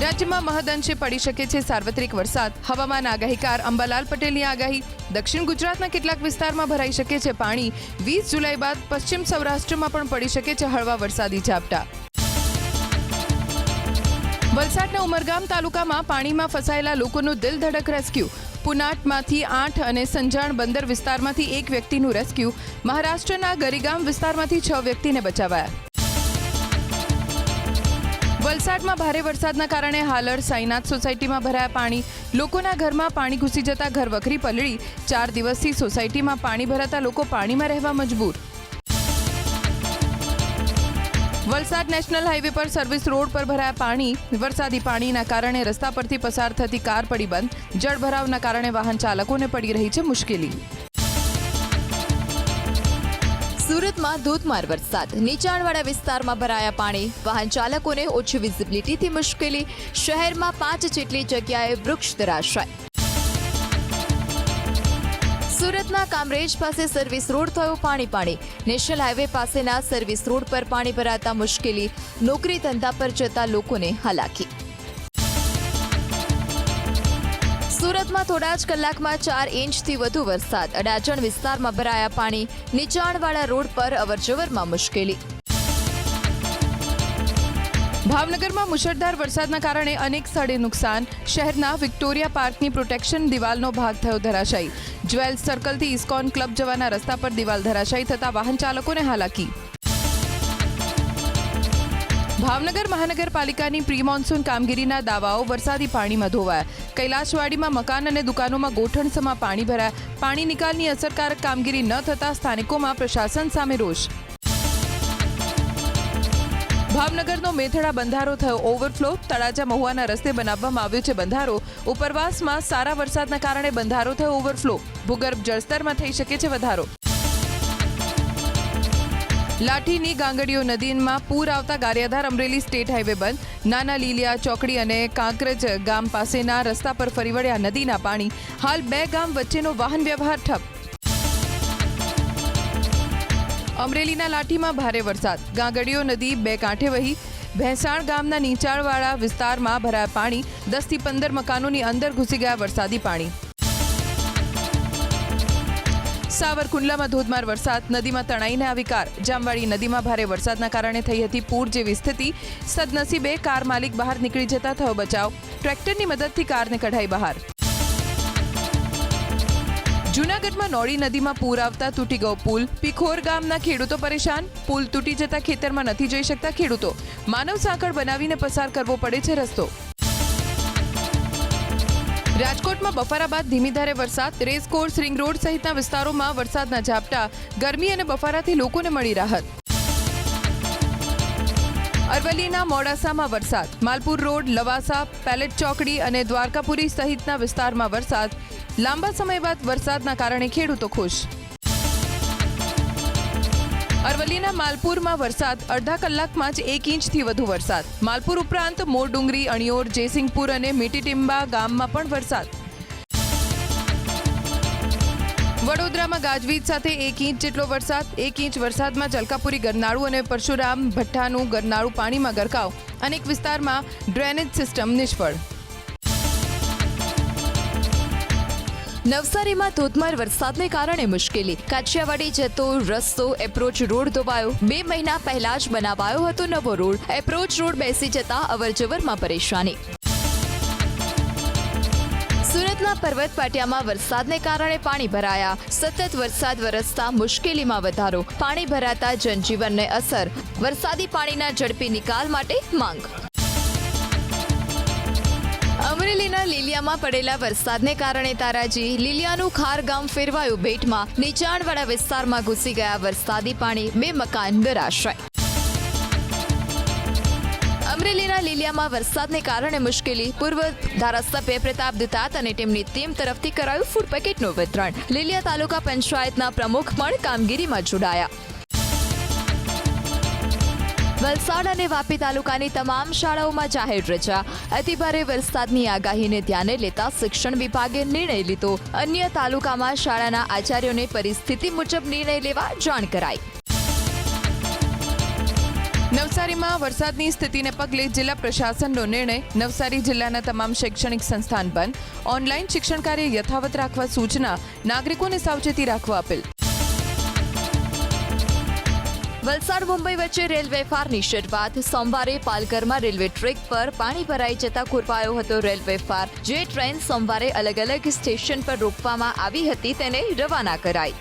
રાજ્યમાં મહદઅંશે પડી શકે છે સાર્વત્રિક વરસાદ. હવામાન આગાહીકાર અંબાલાલ પટેલની આગાહી. દક્ષિણ ગુજરાતના કેટલાક વિસ્તારમાં ભરાઈ શકે છે પાણી. 20 જુલાઈ બાદ પશ્ચિમ સૌરાષ્ટ્રમાં પણ પડી શકે છે હળવા વરસાદી ઝાપટા. વલસાડના ઉમરગામ તાલુકામાં પાણીમાં ફસાયેલા લોકોનું દિલ ધડક રેસ્ક્યુ. પુનાટમાંથી 8 અને સંજાણ બંદર વિસ્તારમાંથી 1 વ્યક્તિનું રેસ્ક્યુ. મહારાષ્ટ્રના ગરીગામ વિસ્તારમાંથી 6 વ્યક્તિને બચાવાયા. વલસાડમાં ભારે વરસાદના કારણે હાલર સાઈનાથ સોસાયટીમાં ભરાયા પાણી. લોકોના ઘરમાં પાણી ઘૂસી જતા ઘર વખરી પલળી. 4 દિવસથી સોસાયટીમાં પાણી ભરાતા લોકો પાણીમાં રહેવા મજબૂર. વલસાડ નેશનલ હાઈવે પર સર્વિસ રોડ પર ભરાયા પાણી. વરસાદી પાણીના કારણે રસ્તા પરથી પસાર થતી કાર પડી બંધ. જળભરાવના કારણે વાહન ચાલકોને પડી રહી છે મુશ્કેલી. સુરતમાં ધોધમાર વરસાદ. નીચાણવાળા વિસ્તારમાં ભરાયા પાણી. વાહન ચાલકોને ઓછી વિઝિબિલિટીથી મુશ્કેલી. શહેરમાં 5 જેટલી જગ્યાએ વૃક્ષ ધરાશાય. સુરતના કામરેજ પાસે સર્વિસ રોડ થયો પાણી. નેશનલ હાઈવે પાસેના સર્વિસ રોડ પર પાણી ભરાતા મુશ્કેલી. નોકરી ધંધા પર જતા લોકોને હાલાકી. સુરતમાં થોડા જ કલાકમાં 4 ઇંચથી વધુ વરસાદ. અડાજણ વિસ્તારમાં ભરાયા પાણી. નીચાણવાળા રોડ પર અવરજવરમાં મુશ્કેલી. ભાવનગરમાં મુશળધાર વરસાદના કારણે અનેક સ્થળે નુકસાન. શહેરના વિક્ટોરિયા પાર્કની પ્રોટેક્શન દિવાલનો ભાગ થયો ધરાશાયી. જ્વેલ્સ સર્કલથી ઇસ્કોન ક્લબ જવાના રસ્તા પર દિવાલ ધરાશાયી થતા વાહન ચાલકોને હાલાકી. ભાવનગર મહાનગરપાલિકાની પ્રી મોન્સૂન કામગીરીના દાવાઓ વરસાદી પાણીમાં ધોવાયા. કૈલાશવાડીમાં મકાન અને દુકાનોમાં ગોઠણસમાં પાણી ભરાયા. પાણી નિકાલની અસરકારક કામગીરી ન થતા સ્થાનિકોમાં પ્રશાસન સામે રોષ. ભાવનગરનો મેથડા બંધારો થયો ઓવરફ્લો. તળાજા મહુવાના રસ્તે બનાવવામાં આવ્યો છે બંધારો. ઉપરવાસમાં સારા વરસાદના કારણે બંધારો થયો ઓવરફ્લો. ભૂગર્ભ જળસ્તરમાં થઈ શકે છે વધારો. લાઠીની ગાંગડીયો નદીમાં પૂર આવતા ગારિયાધાર અમરેલી સ્ટેટ હાઈવે બંધ. નાના લીલિયા ચોકડી અને કાંકરજ ગામ પાસેના રસ્તા પર ફરી વળ્યા નદીના પાણી. હાલ 2 ગામ વચ્ચેનો વાહન વ્યવહાર ઠપ. અમરેલીના લાઠીમાં ભારે વરસાદ. ગાંગડીયો નદી 2 કાંઠે વહી. ભેંસાણ ગામના નીચાણવાળા વિસ્તારમાં ભરાયા પાણી. 10 થી 15 મકાનોની અંદર ઘૂસી ગયા વરસાદી પાણી. સાવરકુંડલામાં ધોધમાર વરસાદ. નદીમાં તણાઈને આવી કાર. જામવાડી નદીમાં ભારે વરસાદના કારણે થઈ હતી પૂર જેવી સ્થિતિ. સદનસીબે કાર માલિક બહાર નીકળી જતા થયો બચાવ. ટ્રેક્ટરની મદદથી કારને કઢાઈ બહાર. જૂનાગઢમાં નોળી નદીમાં પૂર આવતા તૂટી ગયો પુલ. પીખોર ગામના ખેડૂતો પરેશાન. પુલ તૂટી જતા ખેતરમાં નથી જઈ શકતા ખેડૂતો. માનવ સાંકળ બનાવીને પસાર કરવો પડે છે રસ્તો. રાજકોટમાં બફારા બાદ ધીમી ધારે વરસાદ. રેસકોર્સ રિંગ રોડ સહિતના વિસ્તારોમાં વરસાદના ઝાપટા. ગરમી અને બફારાથી લોકોને મળી રાહત. અરવલ્લીના મોડાસામાં વરસાદ. માલપુર રોડ, લવાસા, પેલેટ ચોકડી અને દ્વારકાપુરી સહિતના વિસ્તારમાં વરસાદ. લાંબા સમય બાદ વરસાદના કારણે ખેડૂતો ખુશ. અરવલ્લીના માલપુરમાં વરસાદ. અડધા કલાકમાં જ 1 ઇંચથી વધુ વરસાદ. માલપુર ઉપરાંત મોરડુંગરી, અણિયોર, જયસિંહપુર અને મીટીટીમ્બા ગામમાં પણ વરસાદ. વડોદરામાં ગાજવીજ સાથે 1 ઇંચ જેટલો વરસાદ. 1 ઇંચ વરસાદમાં જલકાપુરી ગરનાળું અને પરશુરામ ભઠ્ઠાનું ગરનાળું પાણીમાં ગરકાવ. અનેક વિસ્તારમાં ડ્રેનેજ સિસ્ટમ નિષ્ફળ. નવસારીમાં ધોધમાર વરસાદને કારણે મુશ્કેલી. કાછિયાવાડી જતો રસ્તો એપ્રોચ રોડ ધોવાયો. 2 મહિના પહેલા જ બનાવાયો હતો નવો રોડ. એપ્રોચ રોડ બેસી જતા અવરજવરમાં પરેશાની. સુરતના પર્વત પાટિયામાં વરસાદને કારણે પાણી ભરાયા. સતત વરસાદ વરસતા મુશ્કેલીમાં વધારો. પાણી ભરાતા જનજીવનને અસર. વરસાદી પાણીના ઝડપી નિકાલ માટે માંગ. અમરેલીના લીલિયામાં પડેલા વરસાદને કારણે તારાજી લીલિયાનું ખાર ગામ ફેરવાયું બેટમાં. નીચાણવાળા વિસ્તારમાં ઘૂસી ગયા વરસાદી પાણી. 2 મકાન ધરાશાય. અમરેલીના લીલિયામાં વરસાદને કારણે મુશ્કેલી. પૂર્વ ધારાસભ્ય પ્રતાપ દુતાત અને તેમની ટીમ તરફથી કરાયું ફૂડ પેકેટનું વિતરણ. લીલિયા તાલુકા પંચાયતના પ્રમુખ પણ કામગીરીમાં જોડાયા. વલસાડ અને વાપી તાલુકાની તમામ શાળાઓમાં જાહેર રજા. અતિભારે વરસાદની આગાહીને ધ્યાને લેતા શિક્ષણ વિભાગે નિર્ણય લીધો. અન્ય તાલુકામાં શાળાના આચાર્યોને પરિસ્થિતિ મુજબ નિર્ણય લેવા જાણ કરાઈ. નવસારીમાં વરસાદની સ્થિતિને પગલે જિલ્લા પ્રશાસનનો નિર્ણય. નવસારી જિલ્લાના તમામ શૈક્ષણિક સંસ્થાન બંધ. ઓનલાઈન શિક્ષણ કાર્ય યથાવત રાખવા સૂચના. નાગરિકોને સાવચેતી રાખવા અપીલ. વલસાડ મુંબઈ વચ્ચે રેલવે ફારની શરૂઆત. સોમવારે પાલઘરમાં રેલવે ટ્રેક પર પાણી ભરાઈ જતા ખોરવાયો હતો રેલવે ફાર. જે ટ્રેન સોમવારે અલગ અલગ સ્ટેશન પર રોકવામાં આવી હતી તેને રવાના કરાઈ.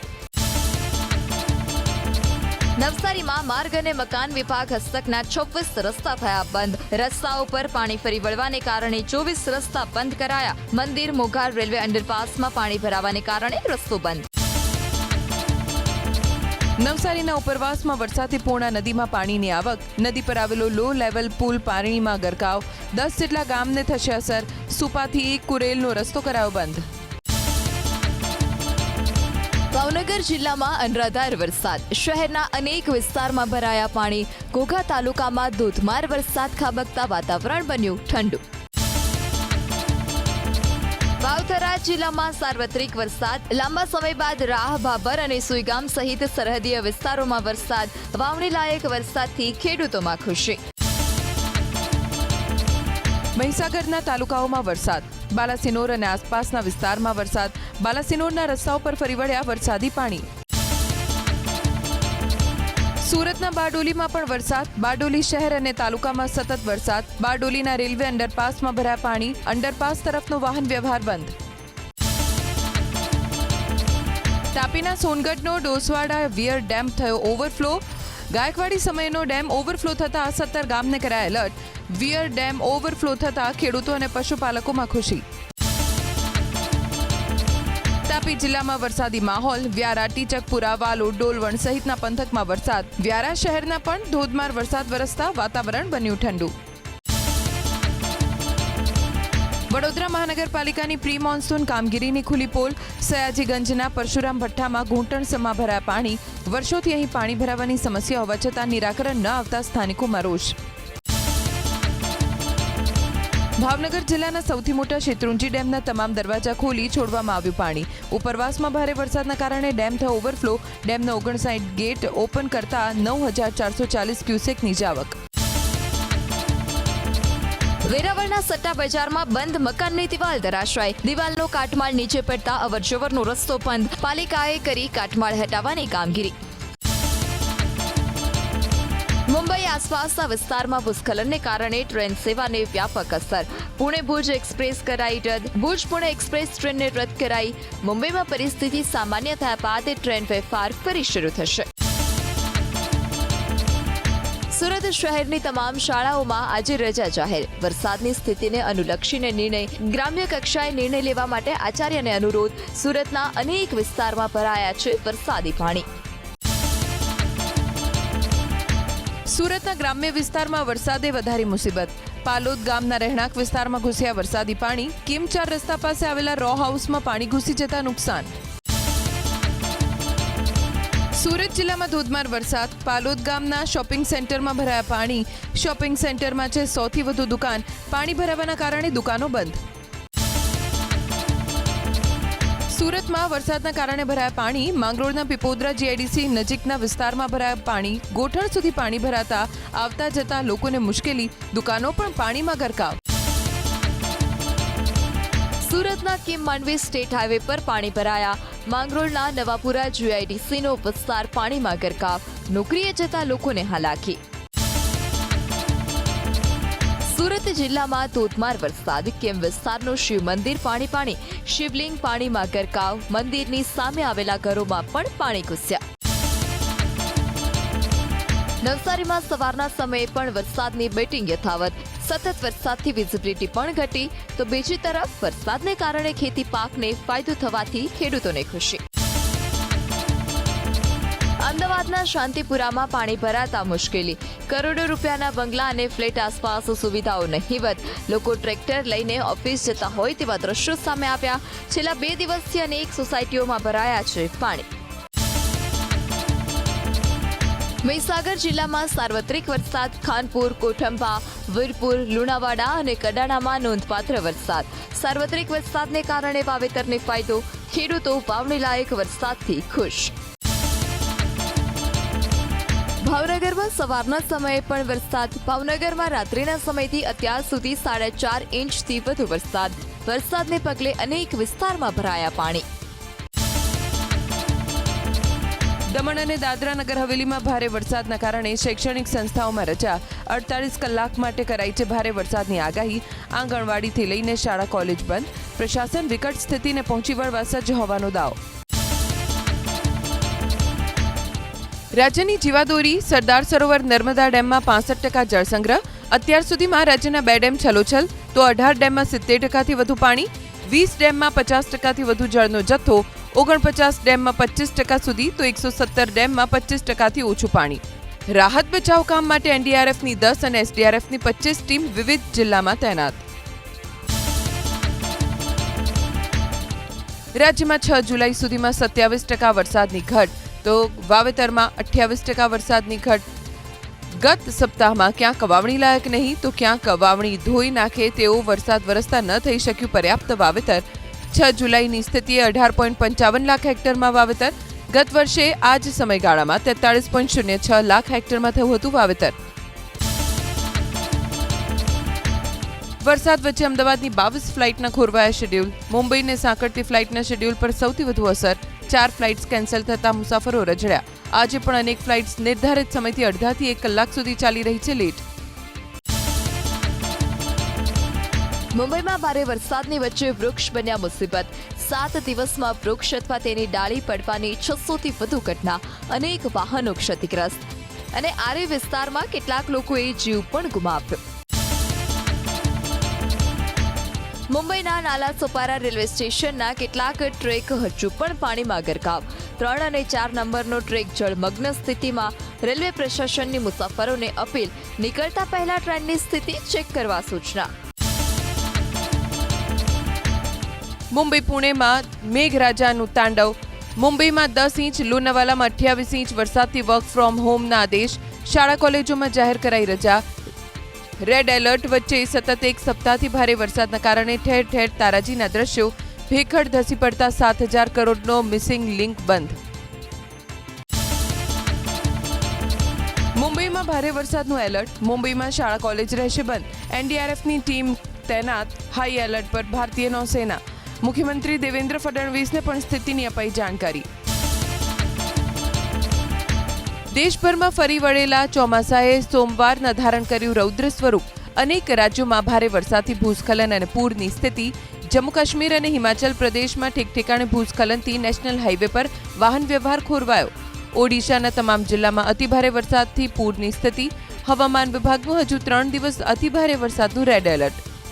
નવસારીમાં માર્ગ અને મકાન વિભાગ હસ્તકના 26 રસ્તા થયા બંધ. રસ્તાઓ પર પાણી ફરી વળવાને કારણે 24 રસ્તા બંધ કરાયા. મંદિર મોઘાર રેલવે અંડરપાસમાં પાણી ભરાવાને કારણે રસ્તો બંધ. નવસારીના ઉપરવાસમાં વરસાદથી પૂર્ણા નદીમાં પાણીની આવક. નદી પર આવેલો લો લેવલ પુલ પાણીમાં ગરકાવ. 10 જેટલા ગામને થશે અસર. સુપાથી કુરેલનો રસ્તો કરાયો બંધ. ભાવનગર જિલ્લામાં અનરાધાર વરસાદ. શહેરના અનેક વિસ્તારમાં ભરાયા પાણી. ઘોઘા તાલુકામાં ધોધમાર વરસાદ ખાબકતા વાતાવરણ બન્યું ઠંડુ. વાવથરા જિલ્લામાં સાર્વત્રિક વરસાદ. લાંબા સમય બાદ રાહ, ભાભર અને સુઈગામ સહિત સરહદીય વિસ્તારોમાં વરસાદ. વાવણી લાયક વરસાદથી ખેડૂતોમાં ખુશી. મહીસાગરના તાલુકાઓમાં વરસાદ. બાલાસિનોર અને આસપાસના વિસ્તારમાં વરસાદ. બાલાસિનોરના રસ્તાઓ પર ફરી વળ્યા વરસાદી પાણી. સુરતના બારડોલીમાં પણ વરસાદ. બારડોલી શહેર અને તાલુકામાં સતત વરસાદ. બારડોલીના રેલવે અંડરપાસમાં ભરાયા પાણી. અંડરપાસ તરફનો વાહન વ્યવહાર બંધ. તાપીના સોનગઢનો ડોસવાડા વિયર ડેમ થયો ઓવરફ્લો. ગાયકવાડી સમયનો ડેમ ઓવરફ્લો થતા 17 ગામને કરાયા એલર્ટ. વિયર ડેમ ઓવરફ્લો થતા ખેડૂતો અને પશુપાલકોમાં ખુશી. તાપી જિલ્લામાં વરસાદી માહોલ. વ્યારા, ટીચકપુરા, વાલોડ, ડોલવણ સહિતના પંથકમાં વરસાદ. વ્યારા શહેરના પણ ધોધમાર વરસાદ વરસતા વાતાવરણ બન્યું ઠંડુ. વડોદરા મહાનગરપાલિકાની પ્રી મોન્સૂન કામગીરીની ખુલ્લી પોલ. સયાજીગંજના પરશુરામ ભઠ્ઠામાં ઘૂંટણસમાં ભરાયા પાણી. વર્ષોથી અહીં પાણી ભરાવાની સમસ્યા હોવા છતાં નિરાકરણ ન આવતા સ્થાનિકોમાં રોષ. ભાવનગર જિલ્લાના સૌથી મોટા શેત્રુંજી ડેમના તમામ દરવાજા ખોલી છોડવામાં આવ્યું પાણી. ઉપરવાસમાં ભારે વરસાદના કારણે ડેમ થયો ઓવરફ્લો. ડેમના 59 ગેટ ઓપન કરતા 9440 ક્યુસેકની આવક. વેરાવળના સટ્ટા બજારમાં બંધ મકાનની દિવાલ ધરાશાય. દિવાલનો કાટમાળ નીચે પડતા અવરજવરનો રસ્તો બંધ. પાલિકાએ કરી કાટમાળ હટાવવાની કામગીરી. મુંબઈ આસપાસના વિસ્તારમાં ભૂસ્ખલનને કારણે ટ્રેન સેવાને વ્યાપક અસર. પુણે ભુજ એક્સપ્રેસ કરાઈ રદ. ભુજ પુણે એક્સપ્રેસ ટ્રેનને રદ કરાઈ. મુંબઈમાં પરિસ્થિતિ સામાન્ય થયા બાદ ટ્રેન વ્યવહાર ફરી શરૂ થશે. સુરત શહેરની તમામ શાળાઓમાં આજે રજા જાહેર. વરસાદની સ્થિતિને અનુલક્ષીને નિર્ણય. ગ્રામ્ય કક્ષાએ નિર્ણય લેવા માટે આચાર્યને અનુરોધ. સુરતના અનેક વિસ્તારમાં ભરાયા છે વરસાદી પાણી. સુરતના ગ્રામ્ય વિસ્તારમાં વરસાદે વધારી મુસીબત. પાલોદ ગામના રહેણાંક વિસ્તારમાં ઘૂસ્યા વરસાદી પાણી. કિમ 4 રસ્તા પાસે આવેલા રો હાઉસમાં પાણી ઘૂસી જતા નુકસાન. સુરત જિલ્લામાં ધોધમાર વરસાદ. પાલોદ ગામના શોપિંગ સેન્ટરમાં ભરાયા પાણી. શોપિંગ સેન્ટરમાં છે 100 થી વધુ દુકાન. પાણી ભરાવાના કારણે દુકાનો બંધ. સુરતમાં વરસાદના કારણે ભરાયા પાણી. માંગરોળના પીપોદરા જીઆઈડીસી નજીકના વિસ્તારમાં ભરાયા પાણી. ગોઠણ સુધી પાણી ભરાતા આવતા જતા લોકોને મુશ્કેલી. દુકાનો પણ પાણીમાં ગરકાવ. સુરતના કિમ માંડવી સ્ટેટ હાઈવે પર પાણી ભરાયા. માંગરોળના નવાપુરા જીઆઈડીસીનો વિસ્તાર પાણીમાં ગરકાવ. નોકરીએ જતા લોકોને હાલાકી. સુરત જિલ્લામાં ધોધમાર વરસાદ. કેમ વિસ્તારનું શિવ મંદિર પાણી. શિવલિંગ પાણીમાં ગરકાવ. મંદિરની સામે આવેલા ઘરોમાં પણ પાણી ઘૂસ્યા. નવસારીમાં સવારના સમયે પણ વરસાદની બેટિંગ યથાવત. સતત વરસાદથી વિઝિબિલિટી પણ ઘટી. તો બીજી તરફ વરસાદને કારણે ખેતી પાકને ફાયદો થવાથી ખેડૂતોને ખુશી. અમદાવાદના શાંતિપુરામાં પાણી ભરાતા મુશ્કેલી. કરોડો રૂપિયાના બંગલા અને ફ્લેટ આસપાસ સુવિધાઓ નહીવત. લોકો ટ્રેક્ટર લઈને ઓફિસ જતા હોય તેવા દ્રશ્યો સામે આવ્યા. છેલ્લા 2 દિવસથી અનેક સોસાયટીઓમાં ભરાયા છે પાણી. મહીસાગર જિલ્લામાં સાર્વત્રિક વરસાદ. ખાનપુર, કોઠંબા, વીરપુર, લુણાવાડા અને કડાણામાં નોંધપાત્ર વરસાદ. સાર્વત્રિક વરસાદને કારણે વાવેતરને ફાયદો. ખેડૂતો વાવણી લાયક વરસાદથી ખુશ. ભાવનગરમાં સવારના સમયે પણ વરસાદ. ભાવનગરમાં રાત્રિના સમયથી અત્યાર સુધી 4.5 ઇંચથી વધુ વરસાદને પગલે અનેક વિસ્તારમાં ભરાયા પાણી. દમણ અને દાદરા નગર હવેલીમાં ભારે વરસાદના કારણે શૈક્ષણિક સંસ્થાઓમાં રજા. 48 કલાક માટે કરાઈ છે ભારે વરસાદની આગાહી. આંગણવાડીથી લઈને શાળા કોલેજ બંધ. પ્રશાસન વિકટ સ્થિતિને પહોંચી વળવા સજ્જ હોવાનો દાવો. રાજ્યની જીવાદોરી સરદાર સરોવર નર્મદા ડેમમાં 65% જળસંગ્રહ. અત્યાર સુધીમાં રાજ્યના 2 ડેમ છલોછલ, તો 18 ડેમમાં 70%થી વધુ પાણી. 20 ડેમમાં 50%થી વધુ જળનો જથ્થો. 49 ડેમમાં 25% સુધી, તો 117 ડેમમાં 25%થી ઓછું પાણી. રાહત બચાવ કામ માટે એનડીઆરએફની 10 અને એસડીઆરએફની 25 ટીમ વિવિધ જિલ્લામાં તૈનાત. રાજ્યમાં 6 જુલાઈ સુધીમાં 27% વરસાદની ઘટ, તો વાવેતરમાં 28% વરસાદની ઘટ. ગત સપ્તાહમાં ક્યાંક વાવણી લાયક નહીં, તો ક્યાંક વાવણી ધોઈ નાખે તેવો વરસાદ વરસતા ન થઈ શક્યું પર્યાપ્ત વાવેતર. 6 જુલાઈની સ્થિતિએ 18.55 લાખ હેક્ટરમાં વાવેતર. ગત વર્ષે આ જ સમયગાળામાં 43.06 લાખ હેક્ટરમાં થયું હતું વાવેતર. વરસાદ વચ્ચે અમદાવાદની 22 ફ્લાઇટના ખોરવાયા શેડ્યુલ. મુંબઈને સાંકળતી ફ્લાઇટના શેડ્યુલ પર સૌથી વધુ અસર. 4 ફ્લાઇટ્સ કેન્સલ થતા મુસાફરો રજડ્યા. આજે પણ અનેક ફ્લાઇટ્સ નિર્ધારિત સમયથી અડધાથી 1 કલાક સુધી ચાલી રહી છે લેટ. મુંબઈમાં ભારે વરસાદની વચ્ચે વૃક્ષ બન્યા મુસીબત. 7 દિવસમાં વૃક્ષ અથવા તેની ડાળી પડવાની 600થી વધુ ઘટના. અનેક વાહનો ક્ષતિગ્રસ્ત. અને આરે વિસ્તારમાં કેટલાક લોકોએ જીવ પણ ગુમાવ્યો. મુંબઈના નાલા સોપારા રેલવે સ્ટેશનના કેટલાક ટ્રેક હજુ પણ પાણીમાં ગરકાવ. 3 અને 4 નંબરનો ટ્રેક જળમગ્ન સ્થિતિમાં. રેલવે પ્રશાસનની મુસાફરોને અપીલ, નીકળતા પહેલા ટ્રેનની સ્થિતિ ચેક કરવા સૂચના. મુંબઈ પુણેમાં મેઘરાજાનું તાંડવ. મુંબઈમાં 10 ઇંચ, લોનાવાલામાં 28 ઇંચ વરસાદથી વર્ક ફ્રોમ હોમના આદેશ. શાળા કોલેજોમાં જાહેર કરાઈ રજા. રેડ એલર્ટ વચ્ચે સતત 1 સપ્તાહથી ભારે વરસાદના કારણે ઠેર ઠેર તારાજીના દ્રશ્યો. ભેખડ ધસી પડતા 7,000 કરોડનો મિસિંગ લિંક બંધ. મુંબઈમાં ભારે વરસાદનું એલર્ટ. મુંબઈમાં શાળા કોલેજ રહેશે બંધ. એનડીઆરએફની ટીમ તૈનાત. હાઈ એલર્ટ પર ભારતીય નૌસેના. મુખ્યમંત્રી દેવેન્દ્ર ફડણવીસને પણ સ્થિતિની અપાઈ જાણકારી. દેશભરમાં ફરી વળેલા ચોમાસાએ સોમવારના ધારણ કર્યું રૌદ્ર સ્વરૂપ. અનેક રાજ્યોમાં ભારે વરસાદથી ભૂસ્ખલન અને પૂરની સ્થિતિ. જમ્મુ કાશ્મીર અને હિમાચલ પ્રદેશમાં ઠેકઠેકાણે ભૂસ્ખલનથી નેશનલ હાઈવે પર વાહન વ્યવહાર ખોરવાયો. ઓડિશાના તમામ જિલ્લામાં અતિભારે વરસાદથી પૂરની સ્થિતિ. હવામાન વિભાગનું હજુ 3 દિવસ અતિભારે વરસાદનું રેડ એલર્ટ.